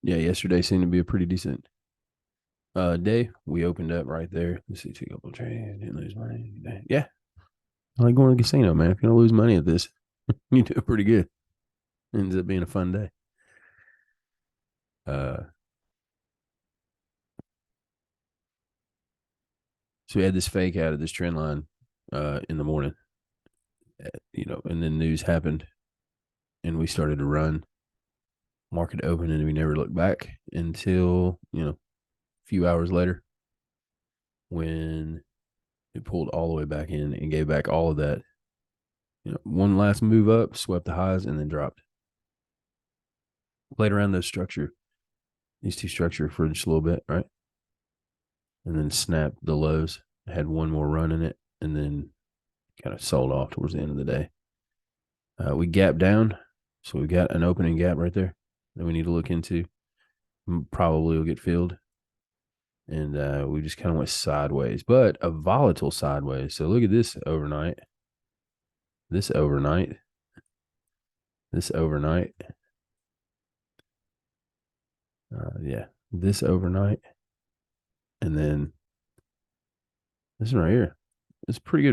Yeah, yesterday seemed to be a pretty decent day. We opened up right there. Let's see, took a couple of trades, didn't lose money. Yeah, I like going to the casino, man. If you don't lose money at this, you do pretty good. Ends up being a fun day. Uh, so we had this fake out of this trend line in the morning, and then news happened and we started to run. Market open and we never looked back until, a few hours later when it pulled all the way back in and gave back all of that. One last move up, swept the highs, and then dropped. Played around these two structure for just a little bit, right? And then snapped the lows. Had one more run in it, and then kind of sold off towards the end of the day. We gapped down, so we got an opening gap right there that we need to look into. Probably will get filled, and we just kind of went sideways, but a volatile sideways. So look at this overnight, this overnight, this overnight. Yeah, this overnight, and then this one right here. It's pretty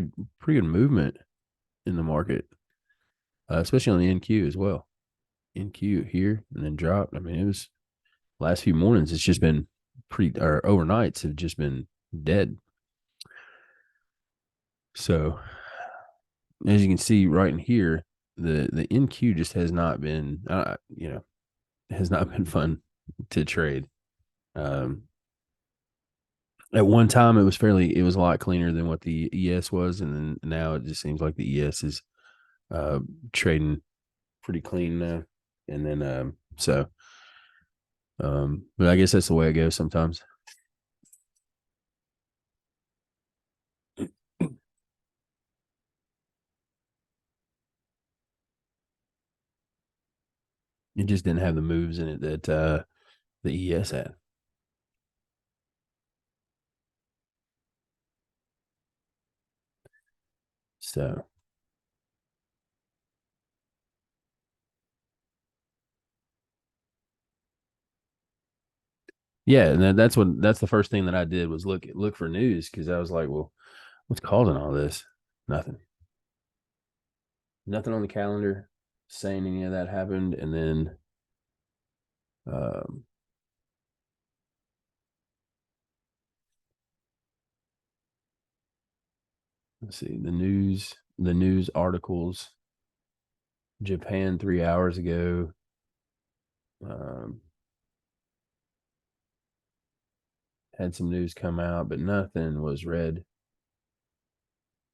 good movement in the market, especially on the NQ as well. NQ here and then dropped. I mean, it was last few mornings. It's just been or overnights have just been dead. So as you can see right in here, the NQ just has not been, has not been fun to trade. Um, at one time, it was a lot cleaner than what the ES was, and then now it just seems like the ES is uh, trading pretty clean now. And then but I guess that's the way it goes sometimes. It just didn't have the moves in it that the ES had. So yeah, and that's the first thing that I did was look for news because I was like, well, what's causing all this? Nothing. Nothing on the calendar saying any of that happened. And then um, let's see the news articles. Japan 3 hours ago. Um, had some news come out, but nothing was read.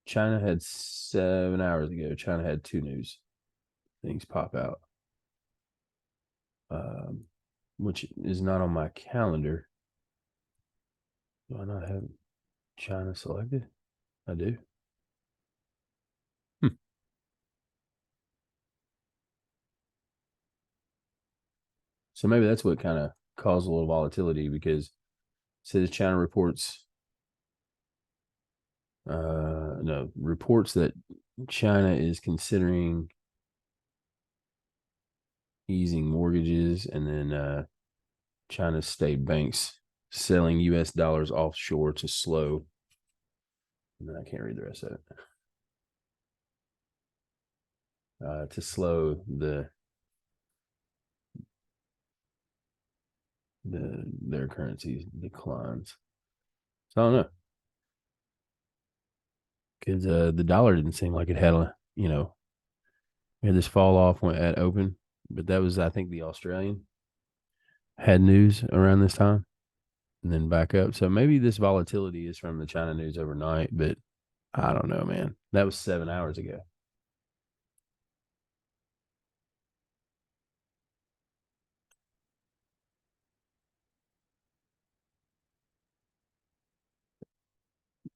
China had 7 hours ago. China had two news things pop out, um, which is not on my calendar. Do I not have China selected? I do. Hmm. So maybe that's what kind of caused a little volatility because it says China reports, no, reports that China is considering easing mortgages, and then China's state banks selling U.S. dollars offshore to slow. And then I can't read the rest of it. To slow their currency declines. So I don't know because the dollar didn't seem like it had we had this fall off when at open, but that was I think the Australian had news around this time and then back up. So maybe this volatility is from the China news overnight, but I don't know, man. That was 7 hours ago.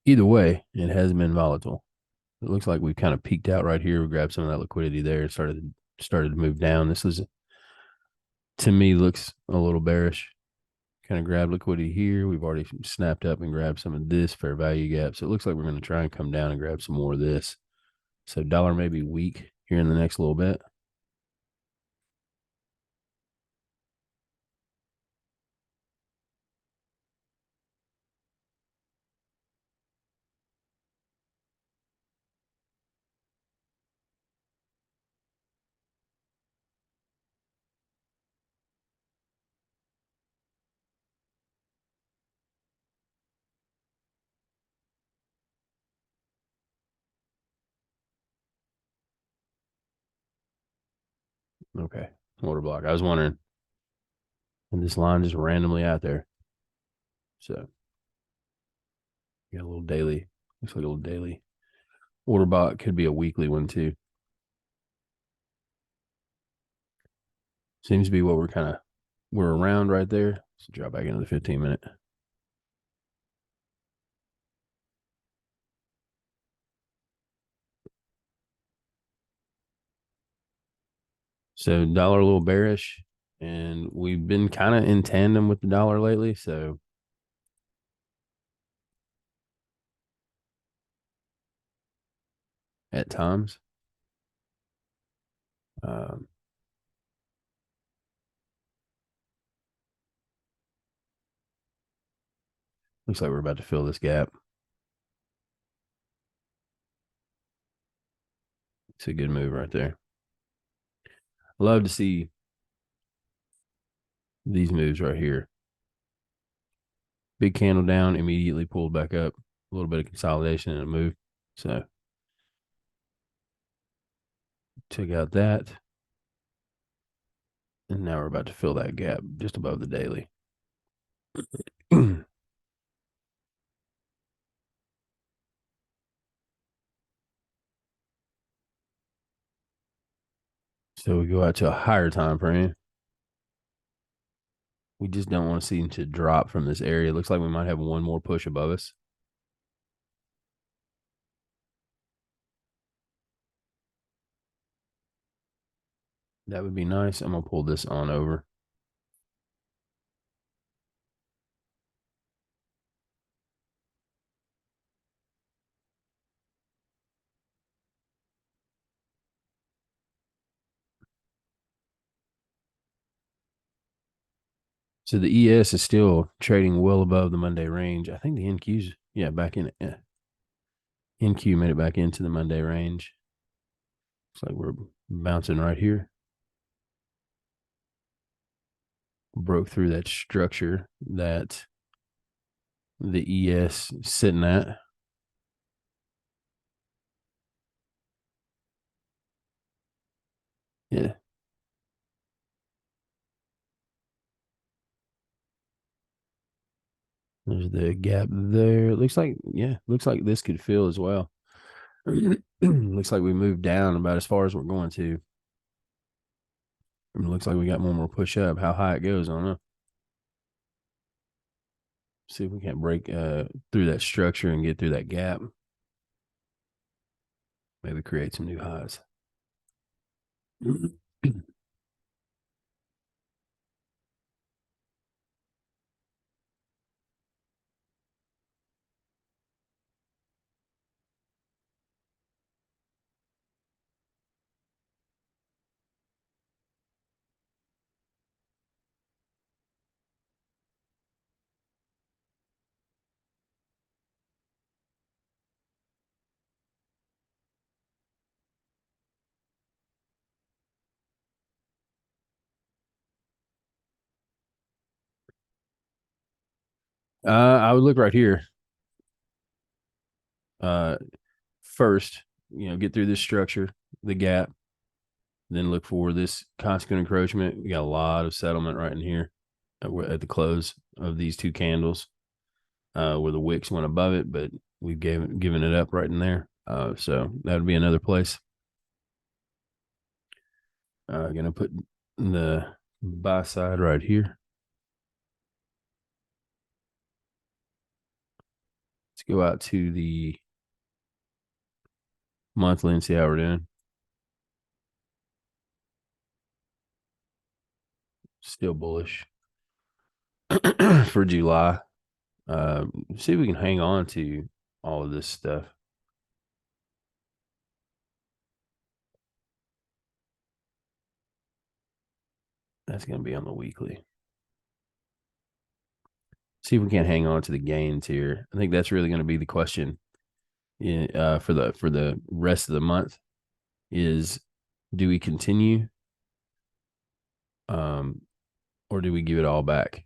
Either way, it has been volatile. It looks like we kind of peaked out right here. We grabbed some of that liquidity there and started to move down. This is to me looks a little bearish. Kind of grab liquidity here. We've already snapped up and grabbed some of this fair value gap. So it looks like we're going to try and come down and grab some more of this. So dollar may be weak here in the next little bit. Okay. Order block. I was wondering, and this line just randomly out there. So you got a little daily. Looks like a little daily order block. Could be a weekly one too. Seems to be what we're around right there. So drop back into the 15 minute. So dollar a little bearish, and we've been kind of in tandem with the dollar lately. So at times, um, looks like we're about to fill this gap. It's a good move right there. Love to see these moves right here. Big candle down, immediately pulled back up. A little bit of consolidation and a move. So took out that. And now we're about to fill that gap just above the daily. So we go out to a higher time frame. We just don't want to see it to drop from this area. It looks like we might have one more push above us. That would be nice. I'm gonna pull this on over. So the ES is still trading well above the Monday range. I think the NQ's back in it. Yeah. NQ made it back into the Monday range. Looks like we're bouncing right here. Broke through that structure that the ES sitting at. Yeah. There's the gap there. Looks like this could fill as well. Looks like we moved down about as far as we're going to. It looks like we got one more push up. How high it goes, I don't know. See if we can't break through that structure and get through that gap. Maybe create some new highs. I would look right here. Uh, First, get through this structure, the gap, then look for this constant encroachment. We got a lot of settlement right in here at the close of these two candles, where the wicks went above it, but we've given it up right in there. So that would be another place. Gonna put the buy side right here. Let's go out to the monthly and see how we're doing. Still bullish for July. See if we can hang on to all of this stuff. That's going to be on the weekly. See if we can hang on to the gains here. I think that's really going to be the question for the rest of the month. Is do we continue, or do we give it all back?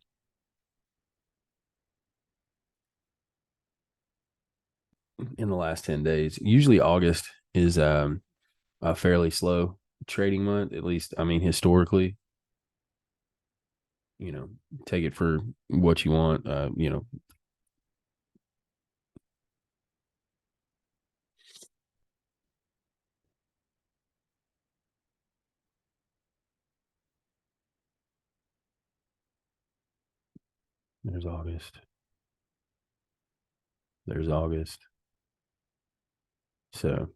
In the last 10 days, usually August is fairly slow trading month, at least, I mean, historically, you know, take it for what you want. There's August. There's August. So,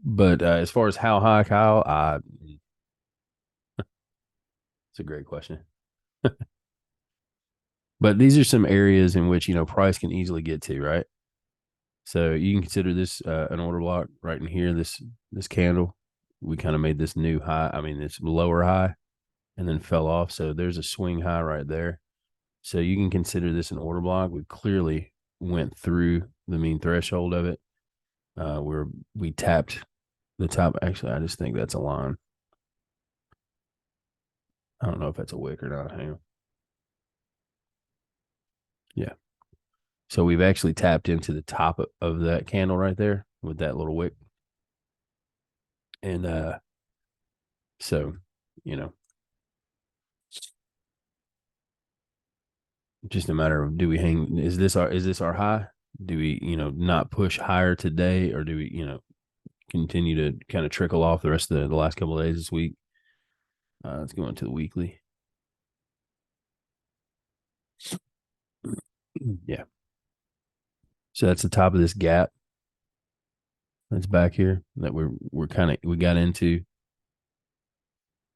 but as far as how high, Kyle, it's a great question. But these are some areas in which, price can easily get to, right? So you can consider this an order block right in here. This candle, we kind of made this new high. I mean, this lower high, and then fell off. So there's a swing high right there. So you can consider this an order block. We clearly went through the mean threshold of it. Where we tapped the top. Actually, I just think that's a line. I don't know if that's a wick or not. Hang on. Yeah. So we've actually tapped into the top of that candle right there with that little wick. And so, you know, just a matter of, do we hang, is this our high? Do we, not push higher today, or do we, continue to kind of trickle off the rest of the last couple of days this week? Let's go into the weekly. Yeah. So that's the top of this gap that's back here that we got into.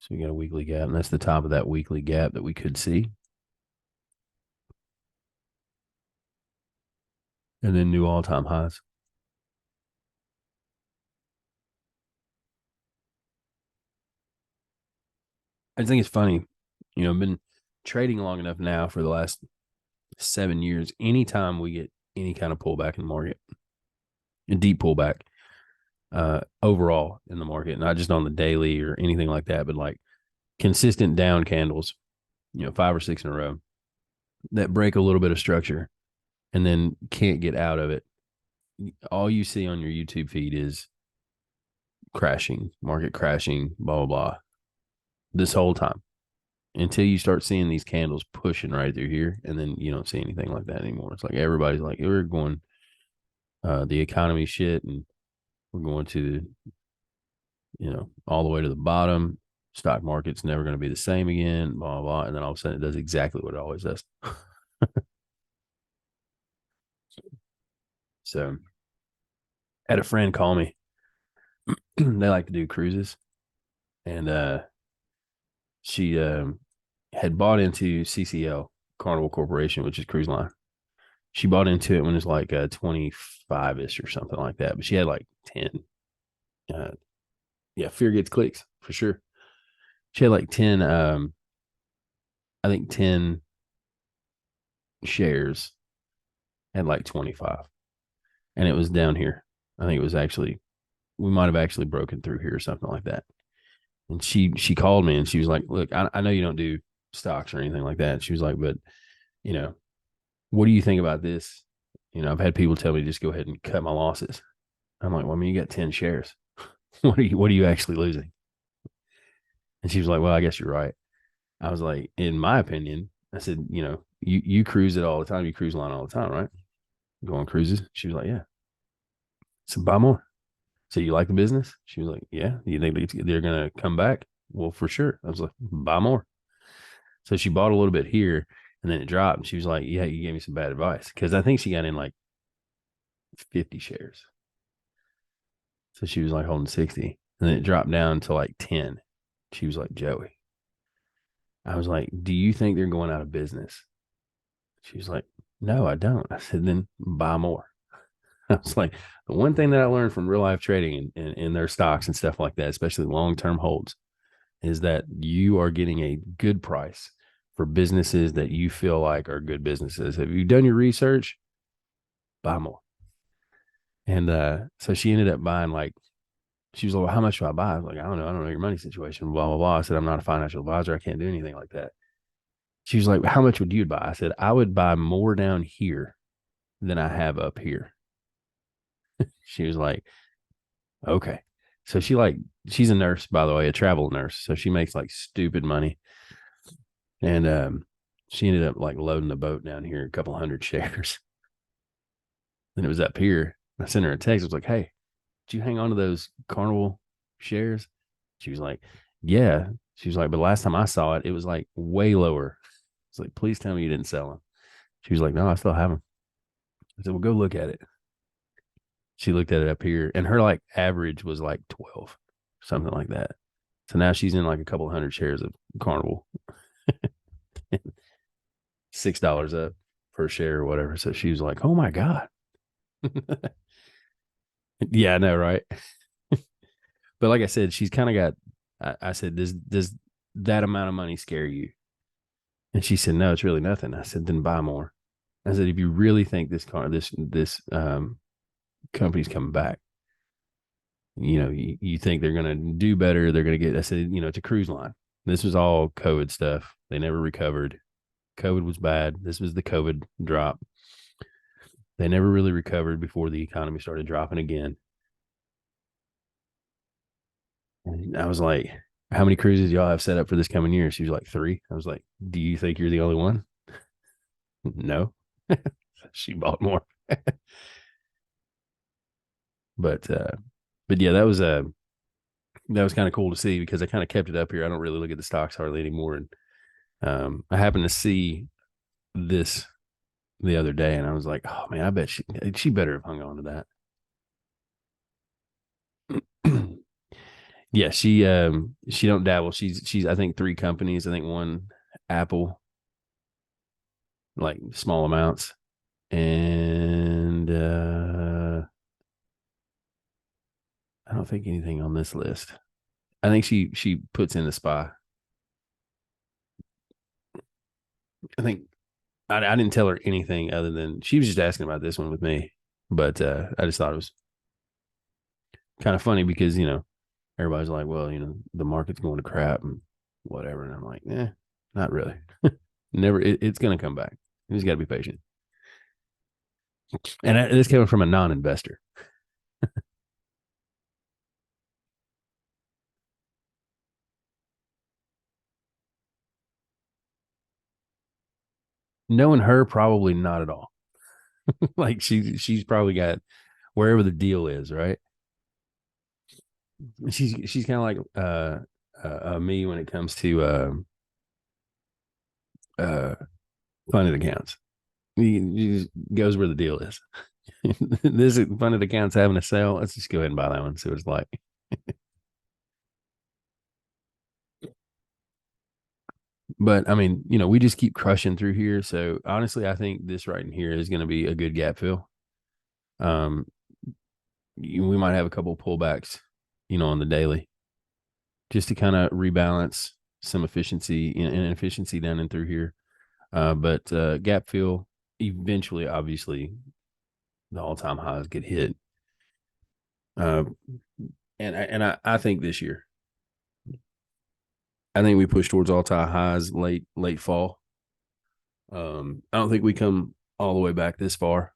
So we got a weekly gap, and that's the top of that weekly gap that we could see. And then new all-time highs. I think it's funny, I've been trading long enough now for the last 7 years. Anytime we get any kind of pullback in the market, a deep pullback, overall in the market, not just on the daily or anything like that, but like consistent down candles, 5 or 6 in a row that break a little bit of structure and then can't get out of it. All you see on your YouTube feed is crashing, market crashing, blah, blah, blah, this whole time until you start seeing these candles pushing right through here. And then you don't see anything like that anymore. It's like everybody's like, we're going the economy shit, and we're going to, all the way to the bottom. Stock market's never going to be the same again, blah, blah, blah. And then all of a sudden it does exactly what it always does. So I had a friend call me. They like to do cruises. And she had bought into CCL, Carnival Corporation, which is cruise line. She bought into it when it was like 25-ish or something like that. But she had like 10. Yeah, fear gets clicks for sure. She had like 10, I think 10 shares at like 25. And it was down here. I think it was actually, we might have actually broken through here or something like that. And she called me and she was like, look, I know you don't do stocks or anything like that. She was like, but, you know, what do you think about this? I've had people tell me to just go ahead and cut my losses. I'm like, well, I mean, you got 10 shares. What are you actually losing? And she was like, well, I guess you're right. I was like, in my opinion, I said, you cruise it all the time. You cruise line all the time, right? Go on cruises. She was like, yeah. So buy more. So you like the business? She was like, yeah. You think they're going to come back? Well, for sure. I was like, buy more. So she bought a little bit here and then it dropped. And she was like, yeah, you gave me some bad advice. Because I think she got in like 50 shares. So she was like holding 60. And then it dropped down to like 10. She was like, Joey. I was like, do you think they're going out of business? She was like, no, I don't. I said, then buy more. I was like, the one thing that I learned from real life trading and their stocks and stuff like that, especially long term holds, is that you are getting a good price for businesses that you feel like are good businesses. Have you done your research? Buy more. And so she ended up buying like, she was like, well, how much do I buy? I was like, I don't know. I don't know your money situation, blah, blah, blah. I said, I'm not a financial advisor. I can't do anything like that. She was like, how much would you buy? I said, I would buy more down here than I have up here. She was like, okay. So she's a nurse, by the way, a travel nurse. So she makes like stupid money. And she ended up like loading the boat down here, a couple hundred shares. And it was up here. I sent her a text. I was like, hey, did you hang on to those Carnival shares? She was like, yeah. She was like, but last time I saw it, it was like way lower. It's like, please tell me you didn't sell them. She was like, no, I still have them. I said, well, go look at it. She looked at it up here, and her like average was like 12, something like that. So now she's in like a couple hundred shares of Carnival, $6 up per share or whatever. So she was like, oh my God. Yeah, I know, right? But like I said, she's kind of got, I said, does that amount of money scare you? And she said, no, it's really nothing. I said, then buy more. I said, if you really think this company's coming back, you think they're going to do better. They're going to get, I said, it's a cruise line. This was all COVID stuff. They never recovered. COVID was bad. This was the COVID drop. They never really recovered before the economy started dropping again. And I was like, how many cruises y'all have set up for this coming year? She was like, 3. I was like, do you think you're the only one? No. She bought more. but yeah, that was kind of cool to see because I kind of kept it up here. I don't really look at the stocks hardly anymore. And I happened to see this the other day, and I was like, oh man, I bet she better have hung on to that. Yeah, she don't dabble. She's I think 3 companies. I think one Apple, like small amounts, and I don't think anything on this list. I think she puts in the SPY. I think I didn't tell her anything other than she was just asking about this one with me, but I just thought it was kind of funny because everybody's like, well, the market's going to crap and whatever, and I'm like, not really. Never. It's going to come back. You just got to be patient. And this came from a non-investor. Knowing her, probably not at all. Like she's probably got wherever the deal is, right? She's kind of like me when it comes to uh funded accounts. You just goes where the deal is. This funded accounts having a sale. Let's just go ahead and buy that one. See what it's like. But I mean, we just keep crushing through here. So honestly, I think this right in here is going to be a good gap fill. Um, we might have a couple pullbacks, on the daily, just to kind of rebalance some efficiency and inefficiency down and through here. But gap fill eventually, obviously, the all-time highs get hit. Uh, and I think this year, I think we push towards all-time highs late fall. I don't think we come all the way back this far,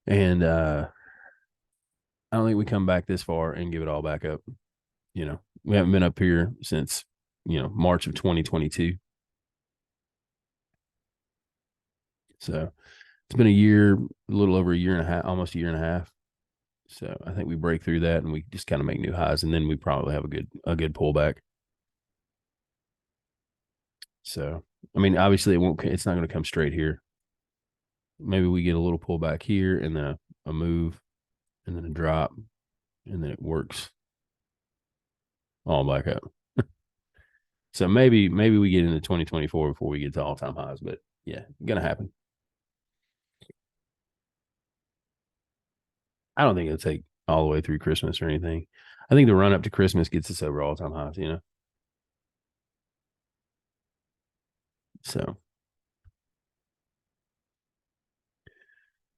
and I don't think we come back this far and give it all back up. We haven't been up here since March of 2022. So it's been a year, a little over a year and a half, almost a year and a half. So I think we break through that and we just kind of make new highs, and then we probably have a good pullback. So I mean, obviously it's not going to come straight here. Maybe we get a little pullback here and then a move and then a drop, and then it works all back up. So maybe we get into 2024 before we get to all time highs, but yeah, gonna happen. I don't think it'll take all the way through Christmas or anything. I think the run up to Christmas gets us over all time highs. So,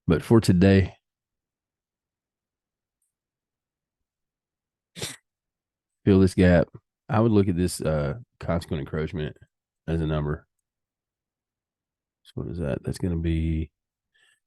but for today, fill this gap. I would look at this consequent encroachment as a number. So what is that? That's going to be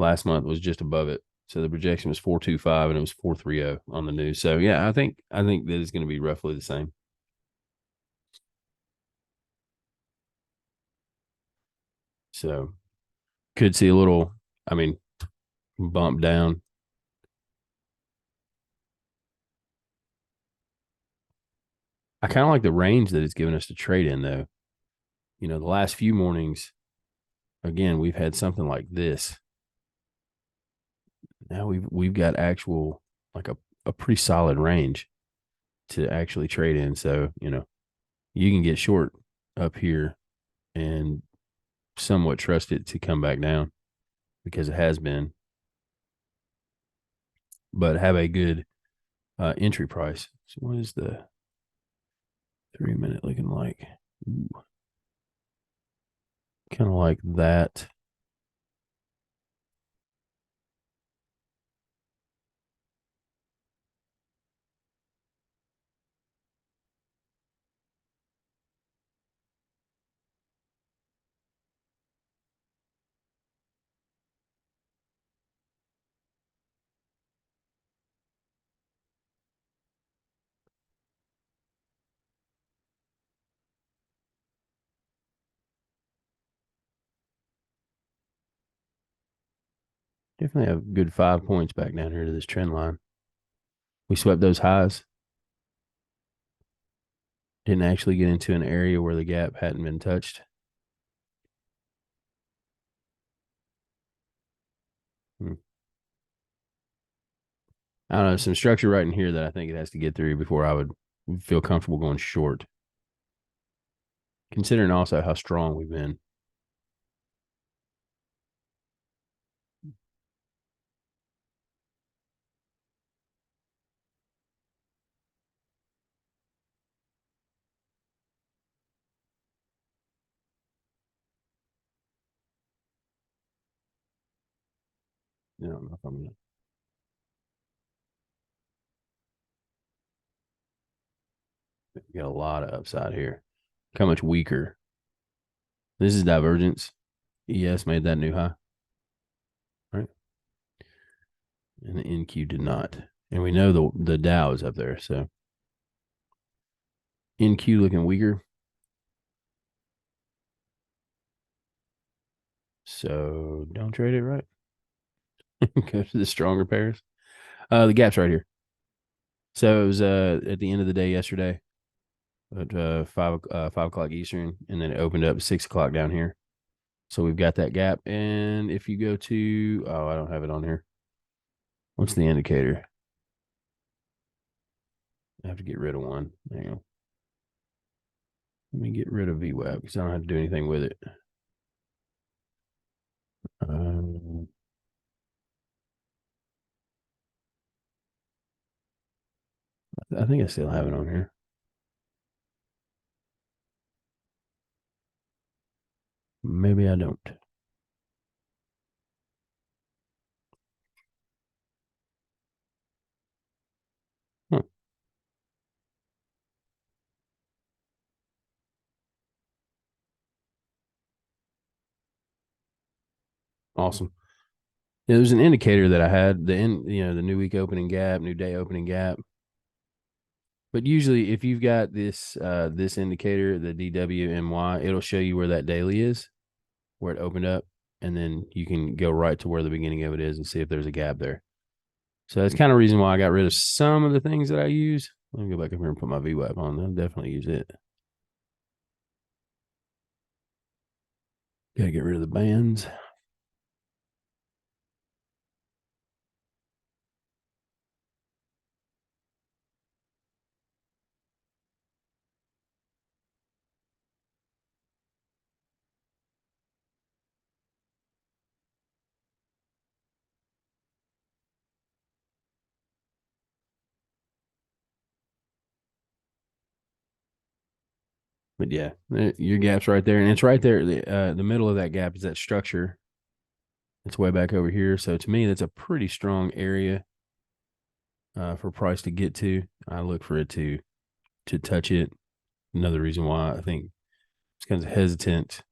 Last month was just above it. So the projection was 425 and it was 430 on the news. So yeah, I think that it's going to be roughly the same. So could see a little, I mean, bump down. I kind of like the range that it's given us to trade in though. The last few mornings, again, we've had something like this. Now we've got actual like a pretty solid range to actually trade in. So, you can get short up here and somewhat trust it to come back down because it has been, but have a good entry price. So what is the 3 minute looking like? Kind of like that. Definitely have good 5 points back down here to this trend line. We swept those highs. Didn't actually get into an area where the gap hadn't been touched. Hmm. I don't know, some structure right in here that I think it has to get through before I would feel comfortable going short. Considering also how strong we've been. I don't know if I'm gonna get a lot of upside here. How much weaker? This is divergence. ES made that new high, right? And the NQ did not. And we know the Dow is up there. So NQ looking weaker. So don't trade it, right? Go to the stronger pairs. The gap's right here. So it was at the end of the day yesterday at 5 o'clock Eastern, and then it opened up at 6 o'clock down here. So we've got that gap. And if you go to I don't have it on here. What's the indicator? I have to get rid of one. Hang on. Let me get rid of VWAP because I don't have to do anything with it. Um, I think I still have it on here. Maybe I don't. Huh. Awesome. Yeah, there's an indicator that I had the new week opening gap, new day opening gap. But usually, if you've got this indicator, the DWMY, it'll show you where that daily is, where it opened up, and then you can go right to where the beginning of it is and see if there's a gap there. So that's kind of the reason why I got rid of some of the things that I use. Let me go back up here and put my VWAP on. I'll definitely use it. Got to get rid of the bands. But yeah, your gap's right there, and it's right there. The middle of that gap is that structure. It's way back over here. So to me, that's a pretty strong area for price to get to. I look for it to touch it. Another reason why I think it's kind of hesitant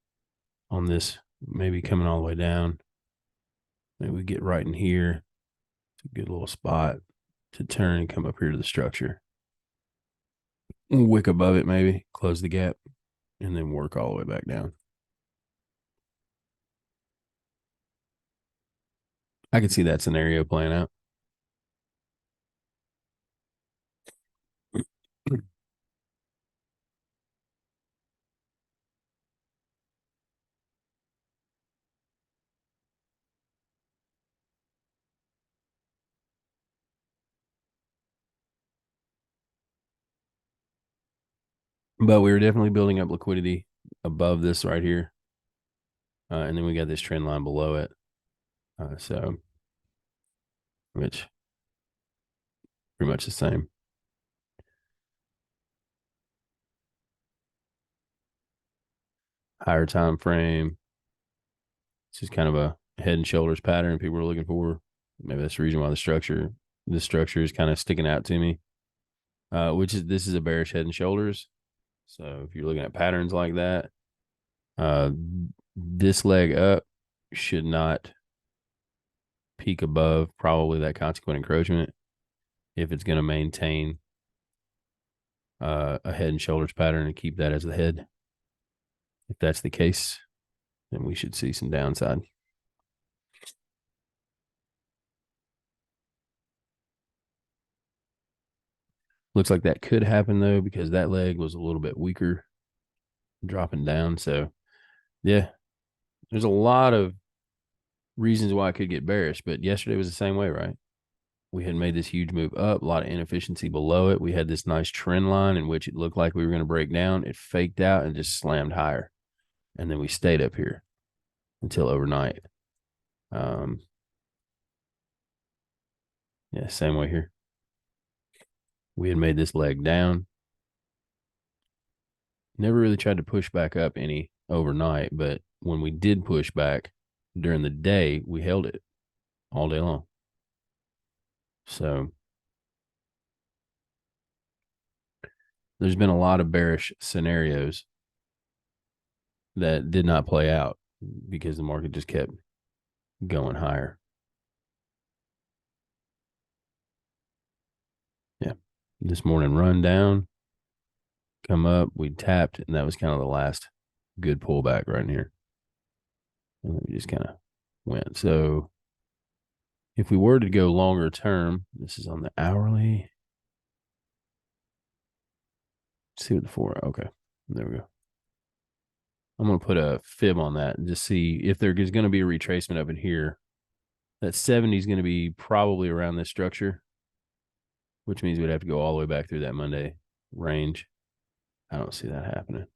on this, maybe coming all the way down. Maybe we get right in here. It's a good little spot to turn and come up here to the structure. Wick above it, maybe close the gap, and then work all the way back down. I can see that scenario playing out. But we were definitely building up liquidity above this right here. And then we got this trend line below it. So, which pretty much the same. Higher time frame. It's just kind of a head and shoulders pattern people are looking for. Maybe that's the reason why this structure is kind of sticking out to me. Which is this is a bearish head and shoulders. So if you're looking at patterns like that, uh, this leg up should not peak above probably that consequent encroachment if it's going to maintain a head and shoulders pattern and keep that as the head. If that's the case, then we should see some downside. Looks like that could happen though, because that leg was a little bit weaker dropping down. So yeah, there's a lot of reasons why I could get bearish, but yesterday was the same way, right? We had made this huge move up, a lot of inefficiency below it. We had this nice trend line in which it looked like we were going to break down. It faked out and just slammed higher. And then we stayed up here until overnight. Yeah, same way here. We had made this leg down. Never really tried to push back up any overnight, but when we did push back during the day, we held it all day long. So there's been a lot of bearish scenarios that did not play out because the market just kept going higher. Yeah. This morning run down, come up, we tapped, and that was kind of the last good pullback right in here. And we just kind of went. So if we were to go longer term, this is on the hourly. Let's see what the four. Okay. There we go. I'm going to put a fib on that and just see if there is going to be a retracement up in here. That 70 is going to be probably around this structure, which means we'd have to go all the way back through that Monday range. I don't see that happening.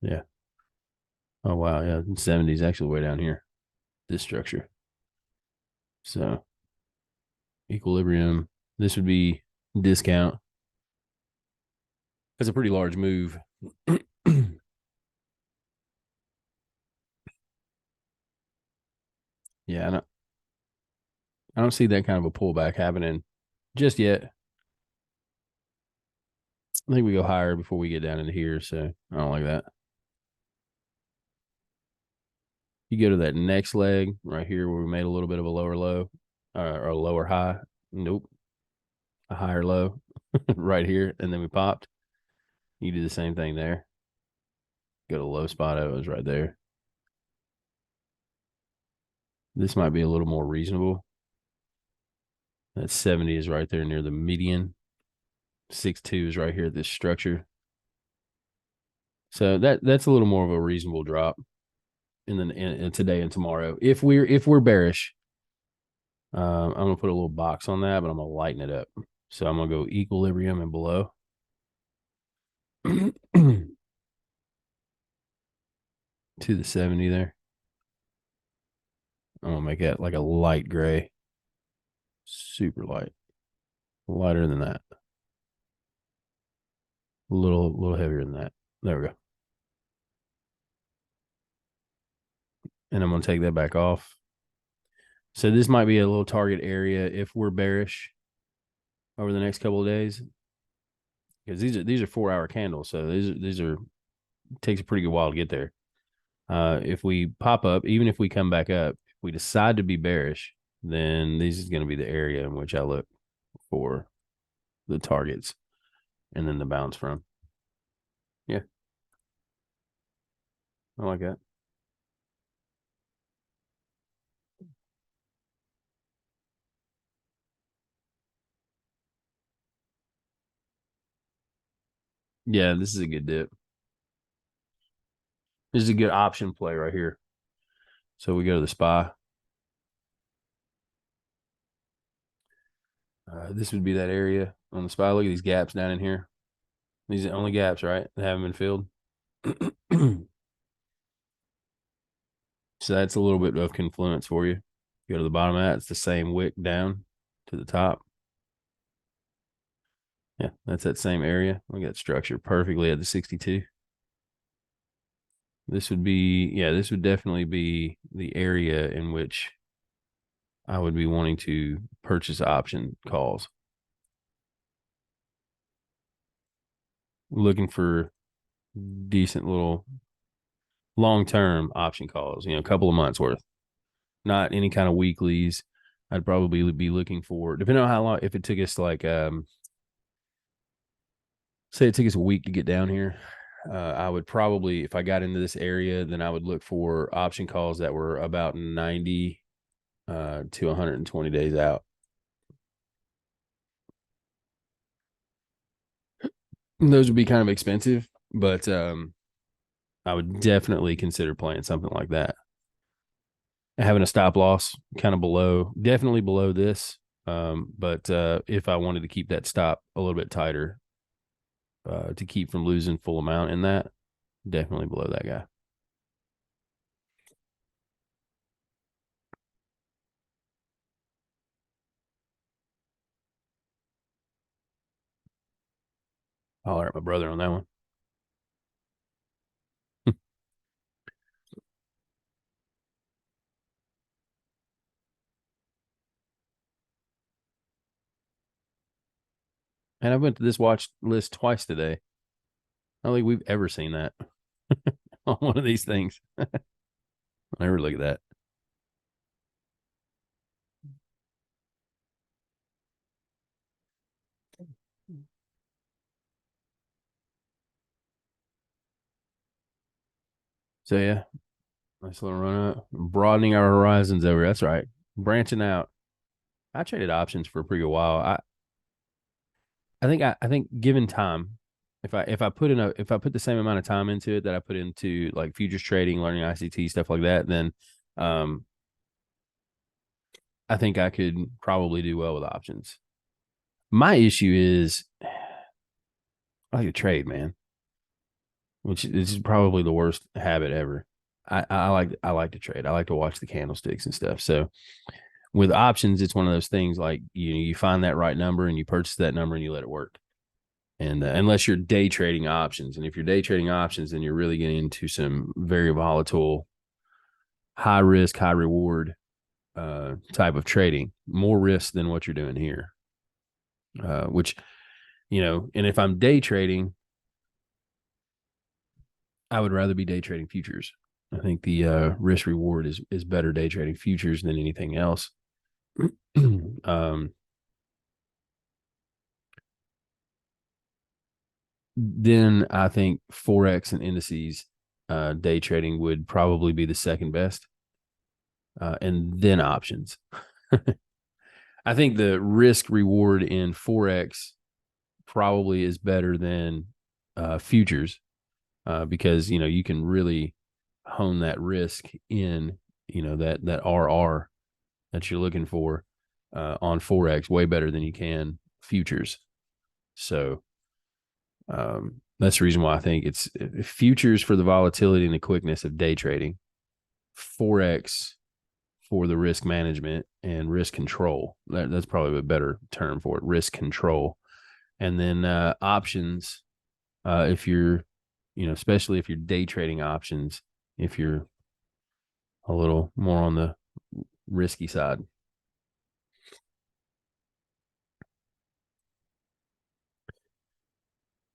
Yeah. Oh, wow. Yeah. 70 is actually way down here, this structure. So equilibrium, this would be discount. That's a pretty large move. Yeah, I don't see that kind of a pullback happening just yet. I think we go higher before we get down into here, so I don't like that. You go to that next leg right here where we made a little bit of a lower low or a lower high. Nope. A higher low right here. And then we popped. You do the same thing there. Go to low spot. It was right there. This might be a little more reasonable. That 70 is right there near the median. 6.2 is right here at this structure. So that's a little more of a reasonable drop in today and tomorrow. If we're bearish, I'm gonna put a little box on that, but I'm gonna lighten it up. So I'm gonna go equilibrium and below. To the 70 there. I'm gonna make that like a light gray. Super light. Lighter than that. A little heavier than that. There we go. And I'm gonna take that back off. So this might be a little target area if we're bearish over the next couple of days. because these are 4 hour candles, so these are takes a pretty good while to get there. If we pop up, even if we come back up, if we decide to be bearish, then this is going to be the area in which I look for the targets and then the bounce from. Yeah, I like that. Yeah, this is a good dip. This is a good option play right here. So we go to the SPY. This would be that area on the SPY. Look at these gaps down in here. These are the only gaps, right? That haven't been filled. So that's a little bit of confluence for you. Go to the bottom of that. It's the same wick down to the top. Yeah, that's that same area. We got structured perfectly at the 62. This would be, yeah, this would definitely be the area in which I would be wanting to purchase option calls. Looking for decent little long-term option calls, a couple of months worth, not any kind of weeklies. I'd probably be looking for, depending on how long, if it took us like, say it took us a week to get down here, I would probably, if I got into this area, then I would look for option calls that were about 90 to 120 days out. And those would be kind of expensive, but I would definitely consider playing something like that. Having a stop loss kind of below, definitely below this. But if I wanted to keep that stop a little bit tighter to keep from losing full amount in that, definitely below that guy. I'll alert my brother on that one. And I went to this watch list twice today. I don't think we've ever seen that on one of these things. I never look at that. So yeah, nice little run up, broadening our horizons over. That's right, branching out. I traded options for a pretty good while. I think given time, if I put the same amount of time into it that I put into like futures trading, learning ICT stuff like that, then um, I think I could probably do well with options. My issue is I like to trade, man, which is probably the worst habit ever. I like to trade. I like to watch the candlesticks and stuff. So with options, it's one of those things like you find that right number and you purchase that number and you let it work. And unless you're day trading options, and if you're day trading options, then you're really getting into some very volatile, high risk, high reward type of trading, more risk than what you're doing here. Which and if I'm day trading, I would rather be day trading futures. I think the risk reward is better day trading futures than anything else. Then I think forex and indices day trading would probably be the second best, and then options. I think the risk reward in forex probably is better than futures because you can really hone that risk in that RR that you're looking for on forex way better than you can futures. So that's the reason why I think it's futures for the volatility and the quickness of day trading, forex for the risk management and risk control. That's probably a better term for it, risk control. And then options, if you're, especially if you're day trading options, if you're a little more on the risky side.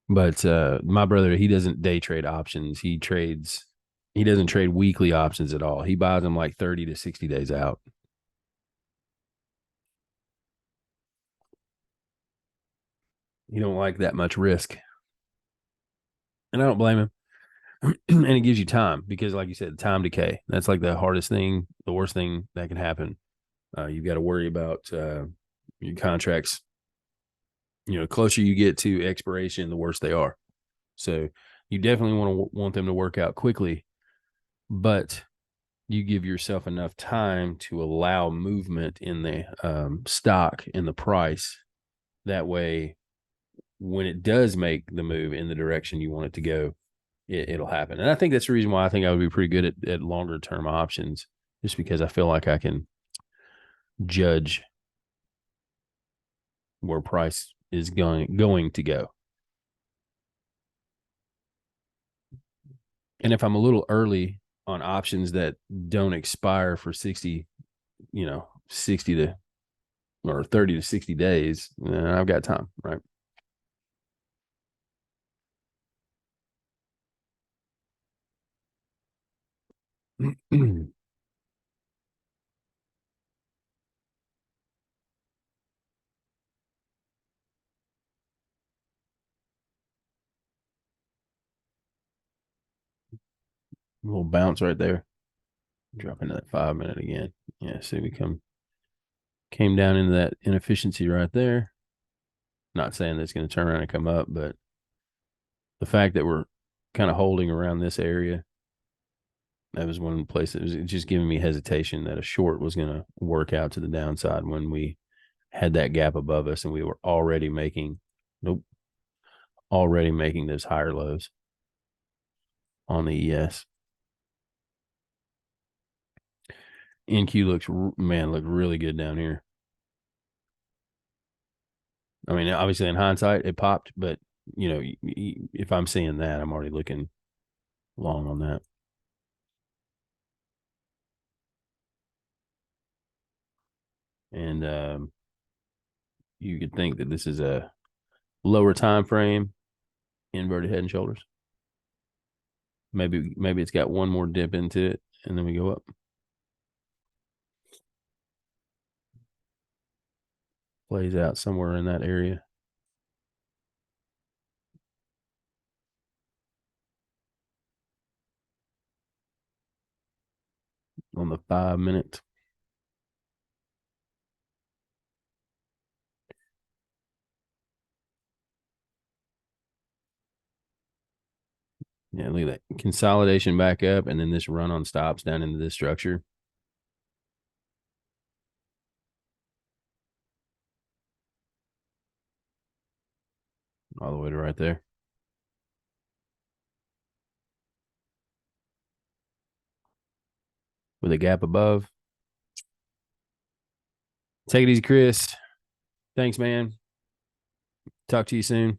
But my brother, he doesn't day trade options. He doesn't trade weekly options at all. He buys them like 30 to 60 days out. He don't like that much risk. And I don't blame him. And it gives you time because, like you said, time decay. That's like the hardest thing, the worst thing that can happen. You've got to worry about your contracts. Closer you get to expiration, the worse they are. So you definitely want them to work out quickly, but you give yourself enough time to allow movement in the stock in the price. That way, when it does make the move in the direction you want it to go, it'll happen. And I think that's the reason why I think I would be pretty good at longer term options, just because I feel like I can judge where price is going to go. And if I'm a little early on options that don't expire for 60 to or 30 to 60 days, I've got time, right? A little bounce right there. Drop into that 5 minute again. Yeah, see, we came down into that inefficiency right there. Not saying that's going to turn around and come up, but the fact that we're kind of holding around this area, that was one of the places. It was just giving me hesitation that a short was going to work out to the downside when we had that gap above us and we were already making, nope, already making those higher lows on the ES. NQ looked really good down here. I mean, obviously in hindsight it popped, but if I'm seeing that, I'm already looking long on that. And you could think that this is a lower time frame inverted head and shoulders. Maybe it's got one more dip into it, and then we go up. Plays out somewhere in that area. On the 5 minute. Yeah, look at that consolidation back up, and then this run on stops down into this structure. All the way to right there. With a gap above. Take it easy, Chris. Thanks, man. Talk to you soon.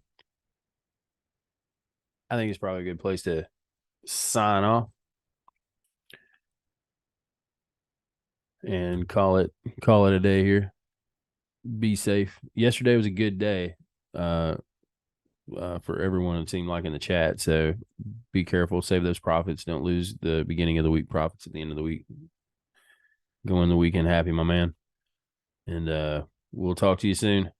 I think it's probably a good place to sign off and call it a day here. Be safe. Yesterday was a good day for everyone, it seemed like, in the chat. So be careful, save those profits. Don't lose the beginning of the week profits at the end of the week. Go in the weekend happy, my man. And we'll talk to you soon.